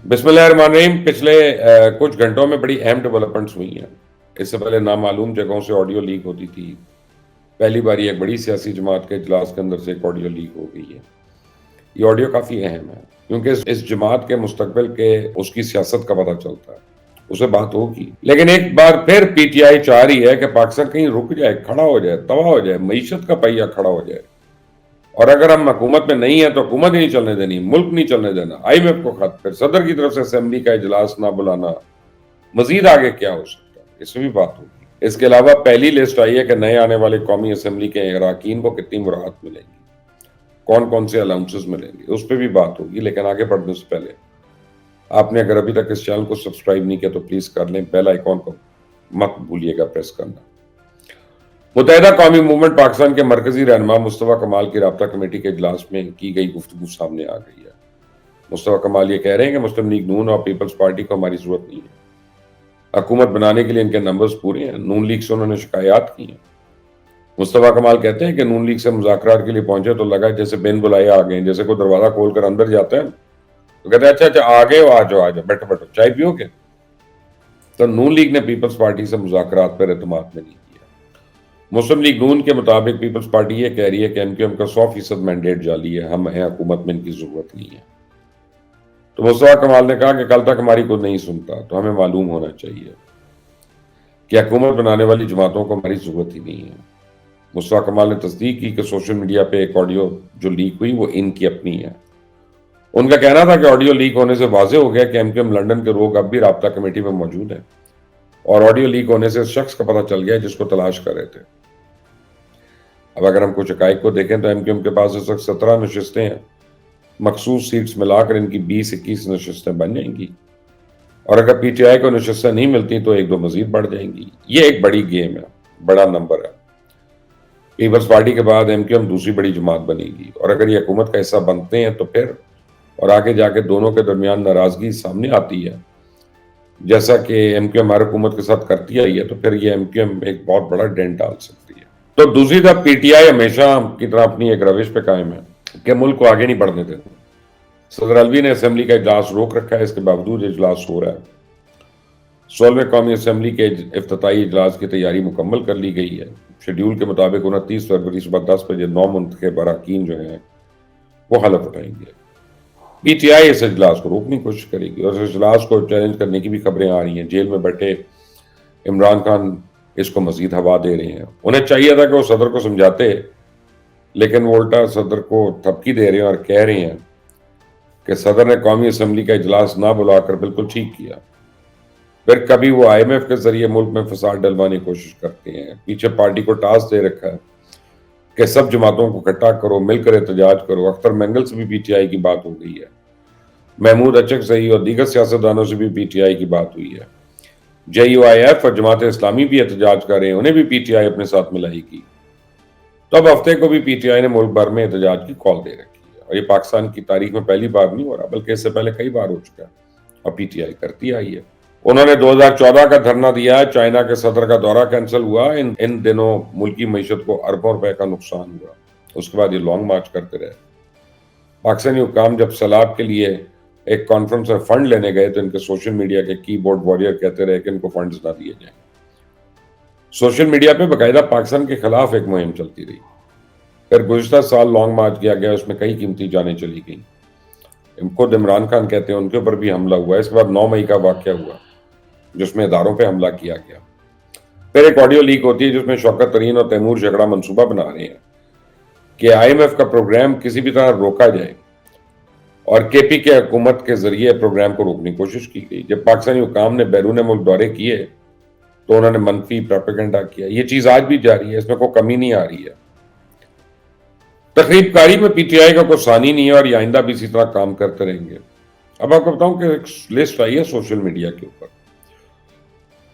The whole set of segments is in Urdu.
بسم اللہ الرحمن الرحیم. پچھلے کچھ گھنٹوں میں بڑی اہم ڈیولپمنٹس ہوئی ہیں. اس سے پہلے نامعلوم جگہوں سے آڈیو لیک ہوتی تھی. پہلی باری ایک بڑی سیاسی جماعت کے اجلاس کے اندر سے ایک آڈیو لیک ہو گئی ہے. یہ آڈیو کافی اہم ہے کیونکہ اس جماعت کے مستقبل کے اس کی سیاست کا پتہ چلتا ہے. اسے بات ہوگی. لیکن ایک بار پھر پی ٹی آئی چاہ رہی ہے کہ پاکستان کہیں رک جائے، کھڑا ہو جائے، تباہ ہو جائے، معیشت کا پہیہ کھڑا ہو جائے. اور اگر ہم حکومت میں نہیں ہیں تو حکومت ہی نہیں چلنے دینی، ملک نہیں چلنے دینا. آئی ایم ایف کو خط، پھر صدر کی طرف سے اسمبلی کا اجلاس نہ بلانا. مزید آگے کیا ہو سکتا ہے، اس میں بھی بات ہوگی. اس کے علاوہ پہلی لسٹ آئی ہے کہ نئے آنے والے قومی اسمبلی کے اراکین کو کتنی مراحت ملیں گی، کون کون سے الاؤنسز ملیں گے، اس پہ بھی بات ہوگی. لیکن آگے بڑھنے سے پہلے آپ نے اگر ابھی تک اس چینل کو سبسکرائب نہیں کیا تو پلیز کر لیں. بیل آئیکن کو مت بھولیے گا پریس کرنا. متحدہ قومی موومنٹ پاکستان کے مرکزی رہنما مصطفیٰ کمال کی رابطہ کمیٹی کے اجلاس میں کی گئی گفتگو سامنے آ گئی ہے. مصطفیٰ کمال یہ کہہ رہے ہیں کہ مسلم لیگ نون اور پیپلز پارٹی کو ہماری ضرورت نہیں ہے. حکومت بنانے کے لیے ان کے نمبرز پورے ہیں. نون لیگ سے انہوں نے شکایات کی ہیں. مصطفیٰ کمال کہتے ہیں کہ نون لیگ سے مذاکرات کے لیے پہنچے تو لگا جیسے بین بلائے آ گئے، جیسے کوئی دروازہ کھول کر اندر جاتا ہے تو کہتے ہیں اچھا آ گئے ہو، آ جاؤ بیٹھو بیٹھو، چائے پیو گے. تو نون لیگ نے پیپلز پارٹی سے مذاکرات پر اعتماد نہیں کیا. مسلم لیگ نون کے مطابق پیپلز پارٹی یہ کہہ رہی ہے کہ ایم کا 100% مینڈیٹ جعلی ہے، ہم ہیں حکومت میں ان کی ضرورت نہیں ہے. تو مصطفیٰ کمال نے کہا کہ کل تک ہماری کوئی نہیں سنتا تو ہمیں معلوم ہونا چاہیے کہ حکومت بنانے والی جماعتوں کو ہماری ضرورت ہی نہیں ہے. مصطفیٰ کمال نے تصدیق کی کہ سوشل میڈیا پہ ایک آڈیو جو لیک ہوئی وہ ان کی اپنی ہے. ان کا کہنا تھا کہ آڈیو لیک ہونے سے واضح ہو گیا کہ ایم لنڈن کے لوگ اب بھی رابطہ کمیٹی میں موجود ہیں، اور آڈیو لیک ہونے سے اس شخص کا پتہ چل گیا جس کو تلاش کر رہے تھے. اب اگر ہم کچھ حقائق کو دیکھیں تو ایم کے پاس اس وقت 17 نشستیں ہیں. مخصوص سیٹس ملا کر ان کی 20-21 نشستیں بن جائیں گی، اور اگر پی ٹی آئی کو نشستیں نہیں ملتی تو 1-2 مزید بڑھ جائیں گی. یہ ایک بڑی گیم ہے، بڑا نمبر ہے. پیپلز پارٹی کے بعد ایم دوسری بڑی جماعت بنے گی، اور اگر یہ حکومت کا حصہ بنتے ہیں تو پھر اور آگے جا کے دونوں کے درمیان ناراضگی سامنے آتی ہے جیسا کہ ایم ہر حکومت کے ساتھ کرتی آئی ہے، تو پھر یہ ایم ایک بہت بڑا ڈینٹ ڈال سکتی ہے. تو دوسری طرف پی ٹی آئی ہمیشہ کی طرح اپنی ایک روش پہ قائم ہے کہ ملک کو آگے نہیں بڑھنے دیتے. صدر الوی نے اسمبلی کا اجلاس روک رکھا ہے، اس کے باوجود اجلاس ہو رہا ہے. 16ویں قومی اسمبلی کے افتتاحی اجلاس کی تیاری مکمل کر لی گئی ہے. شیڈیول کے مطابق 29 فروری صبح 10 بجے 9 منتخب اراکین جو ہیں وہ حلف اٹھائیں گے. پی ٹی آئی اس اجلاس کو روکنے کی کوشش کرے گی، اور اس اجلاس کو چیلنج کرنے کی بھی خبریں آ رہی ہیں. جیل میں بیٹھے عمران خان اس کو مزید ہوا دے رہے ہیں. انہیں چاہیے تھا کہ وہ صدر کو سمجھاتے، لیکن وہ الٹا صدر کو تھپکی دے رہے ہیں اور کہہ رہے ہیں کہ صدر نے قومی اسمبلی کا اجلاس نہ بلا کر بالکل ٹھیک کیا. پھر کبھی وہ آئی ایم ایف کے ذریعے ملک میں فساد ڈلوانے کی کوشش کرتے ہیں. پیچھے پارٹی کو ٹاسک دے رکھا ہے کہ سب جماعتوں کو اکٹھا کرو، مل کر احتجاج کرو. اختر مینگل سے بھی پی ٹی آئی کی بات ہو گئی ہے. محمود اچکزئی اور دیگر سیاستدانوں سے بھی پی ٹی آئی کی بات ہوئی ہے. جے یو آئی ایف اور جماعت اسلامی بھی احتجاج کر رہے ہیں، انہیں بھی پی ٹی آئی اپنے ساتھ ملائی کی. تو اب ہفتے کو بھی پی ٹی آئی نے ملک بھر میں احتجاج کی کال دے رکھی ہے، اور یہ پاکستان کی تاریخ میں پہلی بار نہیں ہو رہا، بلکہ اس سے پہلے کئی بار ہو چکا ہے اور پی ٹی آئی کرتی آئی ہے. انہوں نے 2014 کا دھرنا دیا ہے. چائنا کے صدر کا دورہ کینسل ہوا. ان دنوں ملکی معیشت کو اربوں روپے کا نقصان ہوا. اس کے بعد یہ لانگ مارچ کرتے رہے. پاکستانی حکام جب سیلاب کے لیے ایک کانفرنس میں فنڈ لینے گئے تو ان کے سوشل میڈیا کے کی بورڈ واریر کہتے رہے کہ ان کو فنڈز نہ دیے جائیں. سوشل میڈیا پہ باقاعدہ پاکستان کے خلاف ایک مہم چلتی رہی. پھر گزشتہ سال لانگ مارچ کیا گیا، اس میں کئی قیمتی جانیں چلی گئیں. خود عمران خان کہتے ہیں ان کے اوپر بھی حملہ ہوا. اس کے بعد 9 مئی کا واقعہ ہوا جس میں اداروں پہ حملہ کیا گیا. پھر ایک آڈیو لیک ہوتی ہے جس میں شوکت ترین اور تیمور جھگڑا منصوبہ بنا رہے ہیں کہ آئی ایم ایف کا پروگرام کسی بھی طرح روکا جائے، اور کے پی کے حکومت کے ذریعے پروگرام کو روکنے کی کوشش کی گئی. جب پاکستانی حکام نے بیرون ملک دورے کیے تو انہوں نے منفی پروپیگنڈا کیا. یہ چیز آج بھی جاری ہے، اس میں کوئی کمی نہیں آ رہی ہے. تقریب کاری میں پی ٹی آئی کا کوئی ثانی نہیں ہے، اور یہ آئندہ بھی اسی طرح کام کرتے رہیں گے. اب آپ کو بتاؤں کہ ایک لسٹ آئی ہے سوشل میڈیا کے اوپر،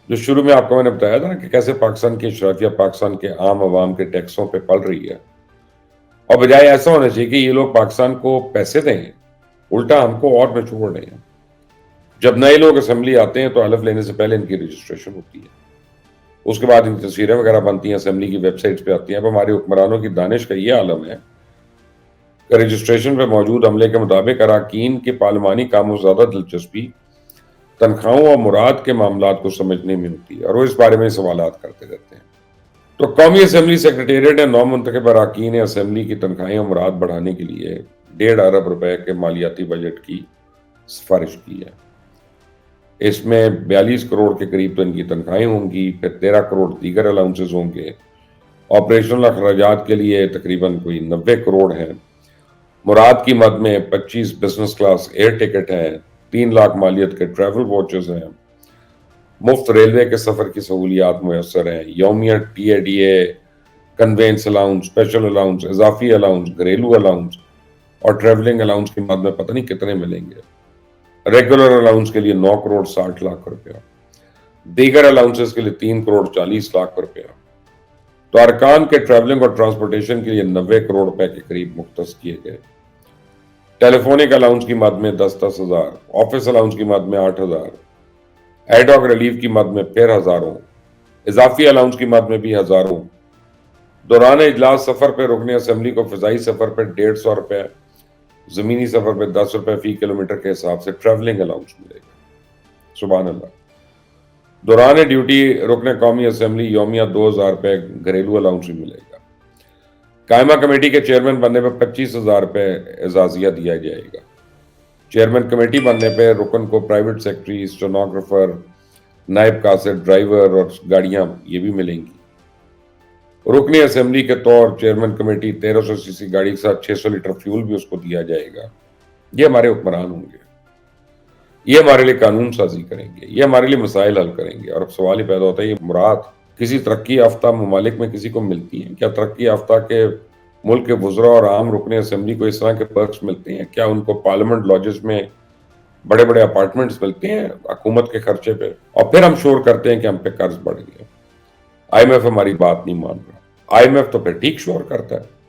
جو شروع میں آپ کو میں نے بتایا تھا کہ کیسے پاکستان کی اشرافیہ پاکستان کے عام عوام کے ٹیکسوں پہ پل رہی ہے، اور بجائے ایسا ہونا چاہیے کہ یہ لوگ پاکستان کو پیسے دیں، الٹا ہم کو اور نچوڑ رہے ہیں. جب نئے لوگ اسمبلی آتے ہیں تو حلف لینے سے پہلے ان کی رجسٹریشن ہوتی ہے، اس کے بعد ان کی تصویریں وغیرہ بنتی ہیں، اسمبلی کی ویب سائٹس پہ آتی ہیں. اب ہمارے حکمرانوں کی دانش کا یہ عالم ہے کہ رجسٹریشن پہ موجود عملے کے مطابق اراکین کے پارلیمانی کاموں سے زیادہ دلچسپی تنخواہوں اور مراد کے معاملات کو سمجھنے میں ہوتی ہے اور وہ اس بارے میں سوالات کرتے رہتے ہیں۔ تو قومی اسمبلی سیکریٹریٹ نے نو منتخب اراکین اسمبلی کی تنخواہیں اور مراد بڑھانے کے لیے 1.5 ارب روپے کے مالیاتی بجٹ کی سفارش کی ہے۔ اس میں 42 کروڑ کے قریب تو ان کی تنخواہیں ہوں گی، پھر 13 کروڑ دیگر الاؤنسز ہوں گے، آپریشنل اخراجات کے لیے تقریباً کوئی 90 کروڑ ہیں، مراد کی مد میں 25 بزنس کلاس ایئر ٹکٹ ہیں، 3 لاکھ مالیت کے ٹریول واچرز ہیں، مفت ریلوے کے سفر کی سہولیات میسر ہیں، یومیہ T A D A, conveyance allowance, special allowance, اضافی الاؤنس، گھریلو الاؤنس اور ٹریولنگ الاؤنس کی مد میں پتہ نہیں کتنے ملیں گے۔ ریگولر الاؤنس کے لیے 9 کروڑ 60 لاکھ روپیہ، دیگر الاؤنسز کے لیے 3 کروڑ 40 لاکھ روپیہ۔ تو ارکان کے ٹریولنگ اور ٹرانسپورٹیشن کے لیے 90 کروڑ روپے کے قریب مختص کیے گئے۔ ٹیلی فونک الاؤنس کی مد میں 10 ہزار، آفس الاؤنس کی مد میں 8,000، ایڈ ہاک ریلیف کی مد میں پھر ہزاروں، اضافی الاؤنس کی مد میں بھی ہزاروں، دوران اجلاس سفر پہ رکن اسمبلی کو فضائی سفر پہ 150 روپے، زمینی سفر پہ 10 روپے فی کلومیٹر کے حساب سے ٹریولنگ الاؤنس ملے گا۔ سبحان اللہ۔ دوران ڈیوٹی رکن قومی اسمبلی یومیہ 2,000 روپے گھریلو الاؤنس بھی ملے گا۔ قائمہ کمیٹی کے چیئرمین بننے پہ 25,000 روپے اعزازیہ دیا جائے گا۔ چیئرمین کمیٹی بننے پہ رکن کو پرائیویٹ سیکرٹری، اسٹینوگرافر، نائب کاسٹ، ڈرائیور اور گاڑیاں یہ بھی ملیں گی۔ رکنی اسمبلی کے طور چیئرمین کمیٹی 1300 سی سی گاڑی کے ساتھ 600 لیٹر فیول بھی اس کو دیا جائے گا۔ یہ ہمارے حکمران ہوں گے، یہ ہمارے لیے قانون سازی کریں گے، یہ ہمارے لیے مسائل حل کریں گے۔ اور اب سوال ہی پیدا ہوتا ہے، یہ مراد کسی ترقی یافتہ ممالک میں کسی کو ملتی ہیں؟ کیا ترقی یافتہ کے ملک کے وزراء اور عام رکن اسمبلی کو اس طرح کے پرکس ملتے ہیں؟ کیا ان کو پارلیمنٹ لاجز میں بڑے بڑے اپارٹمنٹس ملتے ہیں حکومت کے خرچے پہ؟ اور پھر ہم شور کرتے ہیں کہ ہم پہ قرض بڑھ گیا، آئی ایم ایف ہماری بات نہیں مان رہا۔ آئی ایم ایف تو پھر ٹھیک شور کرتا ہے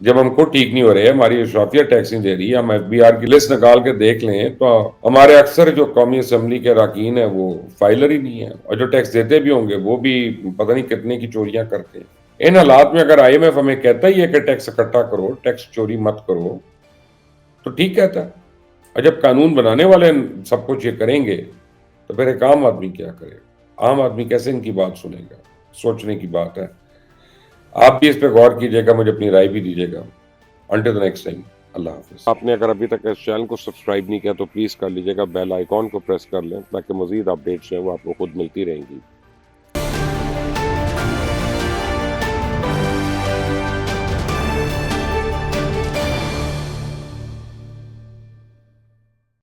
جب ہم کو ٹھیک نہیں ہو رہے، ہماری اشرافیہ ٹیکس نہیں دے رہی، ہم ایف بی آر کی لسٹ نکال کے دیکھ لیں تو ہمارے اکثر جو قومی اسمبلی کے اراکین ہیں وہ فائلر ہی نہیں ہیں، اور جو ٹیکس دیتے بھی ہوں گے وہ بھی پتہ نہیں کتنے کی چوریاں کرتے ہیں۔ ان حالات میں اگر آئی ایم ایف ہمیں کہتا ہی ہے کہ ٹیکس اکٹھا کرو، ٹیکس چوری مت کرو، تو ٹھیک کہتا ہے۔ اور جب قانون بنانے والے سب کچھ یہ کریں گے تو پھر ایک عام آدمی کیا کرے؟ عام آدمی کیسے ان کی بات سنے گا؟ سوچنے کی بات ہے۔ آپ بھی اس پہ غور کیجئے گا، مجھے اپنی رائے بھی دیجئے گا۔ Until the next time، اللہ حافظ۔ آپ نے اگر ابھی تک اس چینل کو سبسکرائب نہیں کیا تو پلیز کر لیجئے گا، بیل آئیکن کو پریس کر لیں تاکہ مزید اپڈیٹس ہیں وہ آپ کو خود ملتی رہیں گی۔